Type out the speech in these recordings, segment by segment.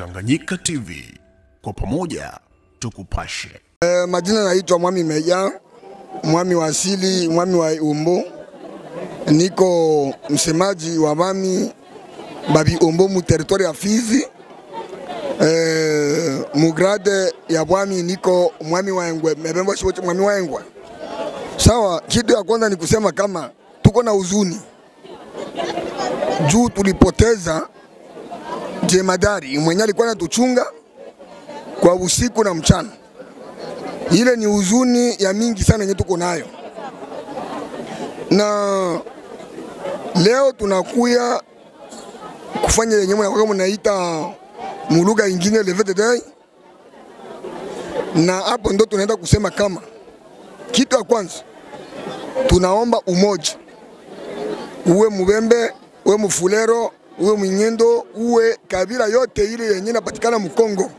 Tanganyika TV, kwa pamoja tukupashe. Majina naitwa Mwami Meja, mwami wa asili, mwami wa Umbo. Niko msemaji wa mami babi Umbo mu territory ya Fizi. Mugrade ya mwami niko mwami wa Engwe, mebembo shiwote mwami wa Engwe. Sawa, kitu ya kwanza ni kusema kama tuko na huzuni juu tulipoteza jemadari mwenye alikuwa anatuchunga kwa usiku na mchana. Ile ni huzuni ya mingi sana yenye tuko nayo, na leo tunakuya kufanya yenyewe kama mnaita muluga ingine le day, na hapo ndo tunaenda kusema kama kitu ya kwanza tunaomba umoja, uwe Mubembe, uwe Mufulero, uwe Mwinyendo, uwe kabila yote ile yenye inapatikana Mkongo,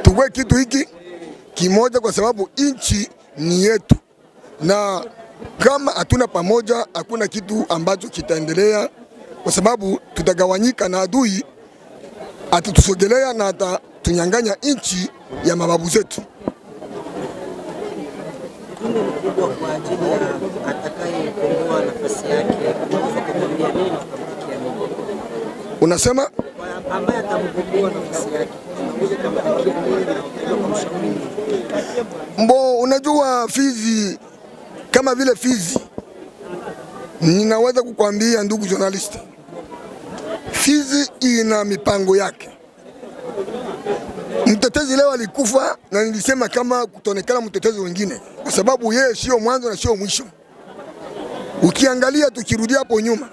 tuwe kitu hiki kimoja, kwa sababu inchi ni yetu, na kama hatuna pamoja hakuna kitu ambacho kitaendelea, kwa sababu tutagawanyika na adui atatusogelea na atatunyang'anya inchi ya mababu zetu. Kwa ajili ya atakayekomboa nafasi yake, unasema ambaye atamkomboa nafasi yake mbo, unajua Fizi kama vile Fizi, ninaweza kukwambia ndugu journalist, Fizi ina mipango yake. Mtetezi leo alikufa, na nilisema kama kutonekana mtetezi wengine, kwa sababu yeye sio mwanzo na sio mwisho. Ukiangalia tukirudia hapo nyuma,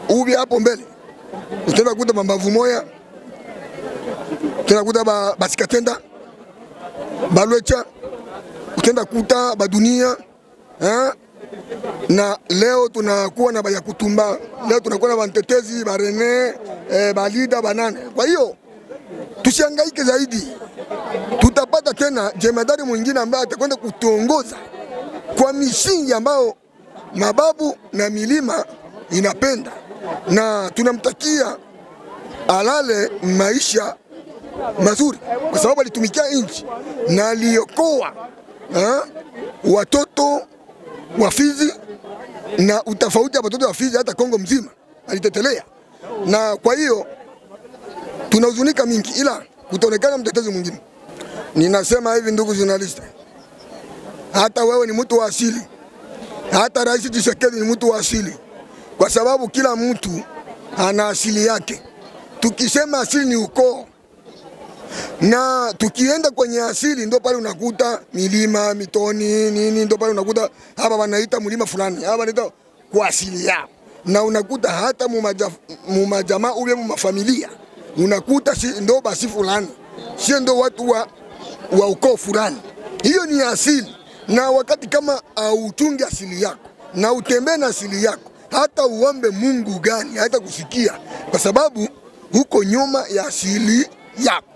ubi hapo mbele, utaenda kuta mambavu moya, utaenda kuta basikatenda, balwecha, utaenda kuta badunia, na leo tunakuwa na bayakutumba, leo tunakuwa na bantetezi, barene, balida, banane. Kwa hiyo tusihangaike zaidi, tutapata tena jemadari mwingine ambaye atakwenda kutuongoza kwa misingi ambao mababu na milima inapenda, na tunamtakia alale maisha mazuri, kwa sababu alitumikia inchi na aliokoa watoto wa Fizi, na utafauti wa watoto wa Fizi hata Kongo mzima alitetelea. Na kwa hiyo tunahuzunika mingi, ila kutonekana mtetezi mwingine. Ninasema hivi ndugu journalist, hata wewe ni mtu wa asili, hata Rais Tshisekedi ni mtu wa asili, kwa sababu kila mtu ana asili yake. Tukisema asili ni ukoo, na tukienda kwenye asili ndo pale unakuta milima, mitoni, nini, ndo pale unakuta hapa wanaita mlima fulani, hapa wanaita kwa asili yao, na unakuta hata mumajamaa ule mumafamilia unakuta ndo basi fulani, sio ndo watu wa ukoo fulani. Hiyo ni asili, na wakati kama auchunge asili yako na utembee na asili yako, hata uombe Mungu gani hata kusikia, kwa sababu huko nyuma ya asili yako.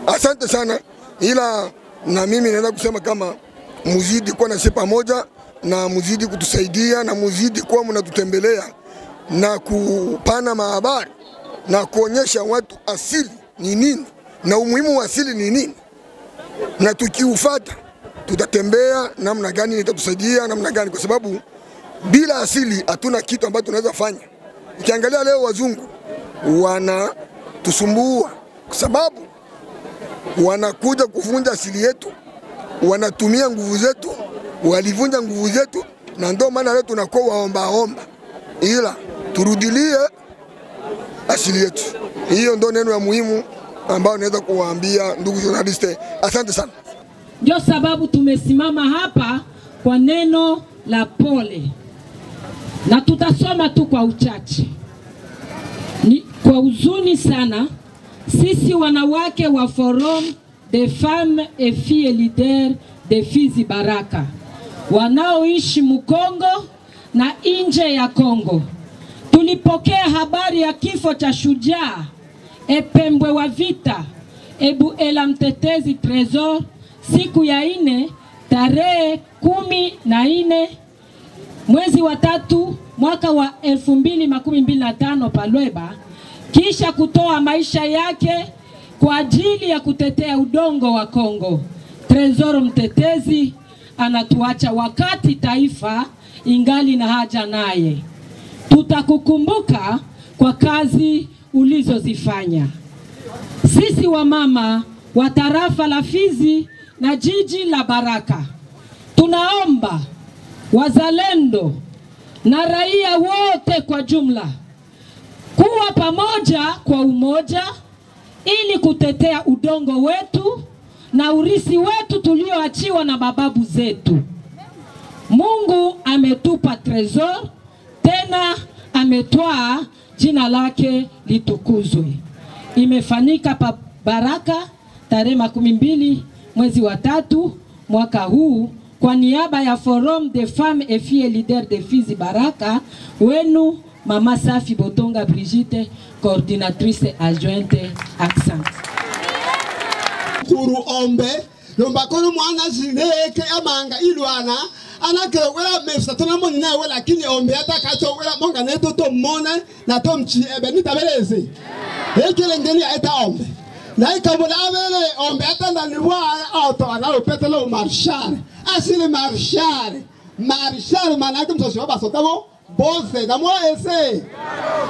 Asante sana, ila na mimi naenda kusema kama muzidi kuwa na sisi pamoja, na muzidi kutusaidia, na muzidi kuwa mnatutembelea na kupana mahabari na kuonyesha watu asili ni nini na umuhimu wa asili ni nini, na tukiufuata tutatembea namna gani, itatusaidia namna gani, kwa sababu bila asili hatuna kitu ambacho tunaweza fanya. Ukiangalia leo wazungu wanatusumbua kwa sababu wanakuja kuvunja asili yetu, wanatumia nguvu zetu, walivunja nguvu zetu, na ndio maana leo tunakuwa waomba, ila turudilie asili yetu. Hiyo ndio neno ya muhimu ambao naweza kuwaambia ndugu journalist. Asante sana. Ndio sababu tumesimama hapa kwa neno la pole, na tutasoma tu kwa uchache. Ni kwa huzuni sana, sisi wanawake wa Forum des Femmes et Filles Leaders de Fizi Baraka wanaoishi Mkongo na nje ya Kongo, tulipokea habari ya kifo cha shujaa Epembwe wa vita Ebuela Mtetezi Tresor siku ya 4 tarehe 14 mwezi wa 3 mwaka wa 2025 Palweba kisha kutoa maisha yake kwa ajili ya kutetea udongo wa Kongo. Tresor mtetezi anatuacha wakati taifa ingali na haja naye. Tutakukumbuka kwa kazi ulizozifanya. Sisi wamama wa tarafa la Fizi na jiji la Baraka tunaomba wazalendo na raia wote kwa jumla kuwa pamoja kwa umoja ili kutetea udongo wetu na urisi wetu tulioachiwa na mababu zetu. Mungu ametupa Tresor, tena ametwaa, jina lake litukuzwe. Imefanyika pa Baraka tarehe 12 mwezi wa 3 mwaka huu kwa niaba ya Forum des Femmes et Filles Leaders de Fizi Baraka, wenu Mama Safi Botonga Brigitte, coordinatrice adjointe. Accent. Kuru ombe lomba kono mwana zileke amanga ilwana anake wela mefsa tona moni na wela kini ombe ata kacho wela monga neto to mona na to mchi ebe nitabeleze ekele ngeni aita ombe na ikabola abele ombe ata ndaliwa auto ana petelo marshal asile marshal manake msosi wa basotamo boze na mwa ese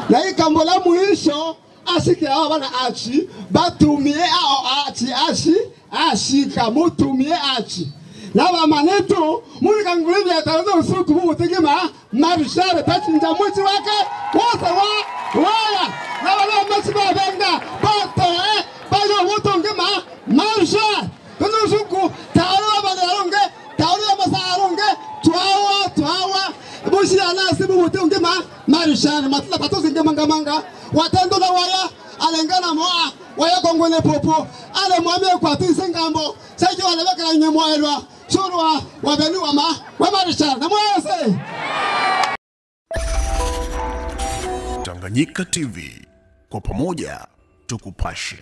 na ikambola muisho asike awa bana achi batumie ashika mutumie achi na ba maneto muri kangulini ataanza usiku huu tegema marshal tachinja mwichi wake wote waya na wala msiba benga bato bayo wote ngema marshal kuna usiku taala bana taala masaronge twawa bushi anasibu wote ngema marshal matla patozi ngema manga watendo na waya alengana moa waya kongole popo ale mwambie kwa tisi ngambo sasa wale bakala nyemwaelwa surwa wabeni wa marshal na mwese. Tanganyika TV, kwa pamoja tukupashe.